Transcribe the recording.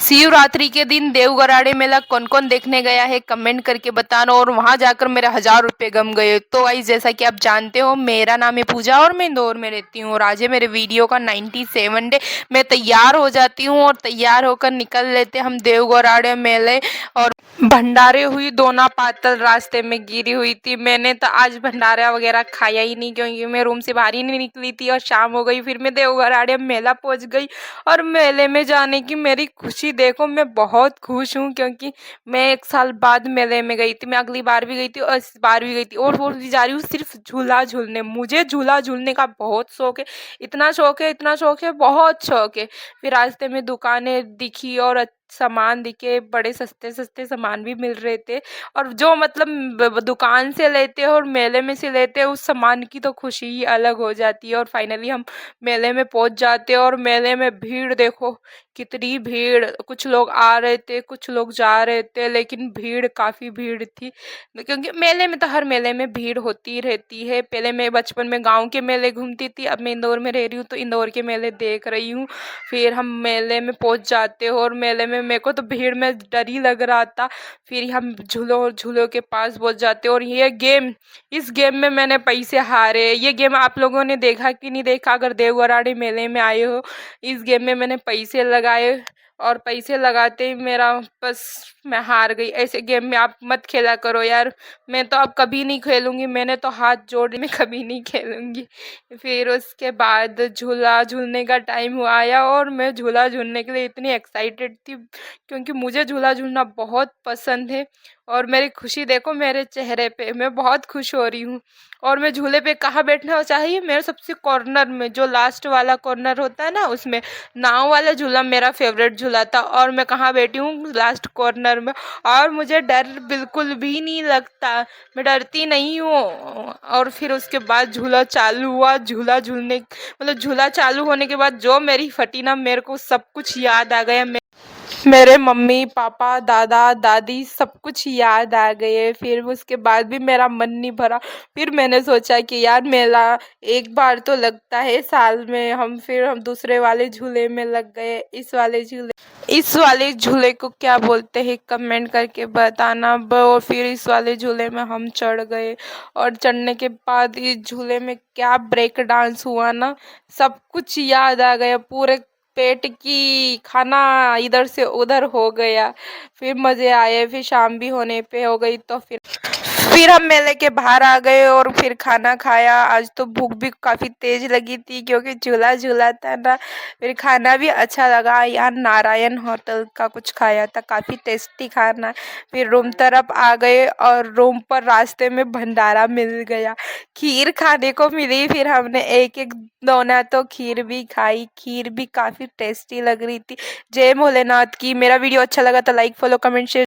शिवरात्रि के दिन देवगराड़े मेला कौन कौन देखने गया है कमेंट करके बताना। और वहां जाकर मेरे 1000 रुपये गम गए। तो गाइस जैसा कि आप जानते हो मेरा नाम है पूजा और मैं इंदौर में रहती हूँ। और आज है मेरे वीडियो का 97 डे। मैं तैयार हो जाती हूँ और तैयार होकर निकल लेते हम देवगराड़े मेले। और भंडारे हुई दोना पातल रास्ते में गिरी हुई थी। मैंने तो आज भंडारा वगैरह खाया ही नहीं क्योंकि मैं रूम से बाहर ही नहीं निकली थी और शाम हो गई। फिर मैं देवगराड़े मेला पहुंच गई और मेले में जाने की मेरी खुशी देखो, मैं बहुत खुश हूँ क्योंकि मैं 1 साल बाद मेले में गई थी। मैं अगली बार भी गई थी और इस बार भी गई थी और वो भी जा रही हूँ सिर्फ झूला झूलने। मुझे झूला झूलने का बहुत शौक है, इतना शौक है, इतना शौक है, बहुत शौक है। फिर रास्ते में दुकानें दिखी और सामान दिखे, बड़े सस्ते सस्ते सामान भी मिल रहे थे। और जो मतलब दुकान से लेते हैं और मेले में से लेते हैं उस सामान की तो खुशी ही अलग हो जाती है। और फाइनली हम मेले में पहुंच जाते हैं और मेले में भीड़ देखो, कितनी भीड़। कुछ लोग आ रहे थे, कुछ लोग जा रहे थे, लेकिन भीड़ काफ़ी भीड़ थी क्योंकि मेले में तो हर मेले में भीड़ होती रहती है। पहले मैं बचपन में गांव के मेले घूमती थी, अब मैं इंदौर में रह रही हूँ तो इंदौर के मेले देख रही हूँ। फिर हम मेले में पहुंच जाते हो और मेले में मेरे को तो भीड़ में डर ही लग रहा था। फिर हम झूलों के पास पहुंच जाते और ये गेम, इस गेम में मैंने पैसे हारे। ये गेम आप लोगों ने देखा कि नहीं देखा? अगर देवगराड़ी मेले में आए हो, इस गेम में मैंने पैसे लगाए और पैसे लगाते ही मेरा बस मैं हार गई। ऐसे गेम में आप मत खेला करो यार। मैं तो अब कभी नहीं खेलूंगी, मैंने तो हाथ जोड़, मैं कभी नहीं खेलूंगी। फिर उसके बाद झूला झूलने का टाइम हुआ आया और मैं झूला झूलने के लिए इतनी एक्साइटेड थी क्योंकि मुझे झूला झूलना बहुत पसंद है। और मेरी खुशी देखो मेरे चेहरे पे, मैं बहुत खुश हो रही हूँ। और मैं झूले पे कहाँ बैठना चाहिए? मेरे सबसे कॉर्नर में, जो लास्ट वाला कॉर्नर होता है ना, उसमें। नाव वाला झूला मेरा फेवरेट झूला था और मैं कहाँ बैठी हूँ? लास्ट कॉर्नर में। और मुझे डर बिल्कुल भी नहीं लगता, मैं डरती नहीं हूँ। और फिर उसके बाद झूला चालू हुआ। झूला झूलने मतलब झूला चालू होने के बाद जो मेरी फटी ना, मेरे को सब कुछ याद आ गया। मेरे मम्मी पापा दादा दादी सब कुछ याद आ गए। फिर उसके बाद भी मेरा मन नहीं भरा। फिर मैंने सोचा कि यार मेला एक बार तो लगता है साल में। फिर हम दूसरे वाले झूले में लग गए। इस वाले झूले को क्या बोलते हैं कमेंट करके बताना। और फिर इस वाले झूले में हम चढ़ गए और चढ़ने के बाद इस झूले में क्या ब्रेक डांस हुआ ना, सब कुछ याद आ गया। पूरे पेट की खाना इधर से उधर हो गया। फिर मज़े आए। फिर शाम भी होने पे हो गई तो फिर हम मेले के बाहर आ गए और फिर खाना खाया। आज तो भूख भी काफ़ी तेज लगी थी क्योंकि झूला झूला था ना। फिर खाना भी अच्छा लगा यार, नारायण होटल का कुछ खाया था, काफ़ी टेस्टी खाना। फिर रूम तरफ आ गए और रूम पर रास्ते में भंडारा मिल गया, खीर खाने को मिली। फिर हमने एक एक दोना तो खीर भी खाई, खीर भी काफ़ी टेस्टी लग रही थी। जय भोलेनाथ की। मेरा वीडियो अच्छा लगा तो लाइक फॉलो कमेंट शेयर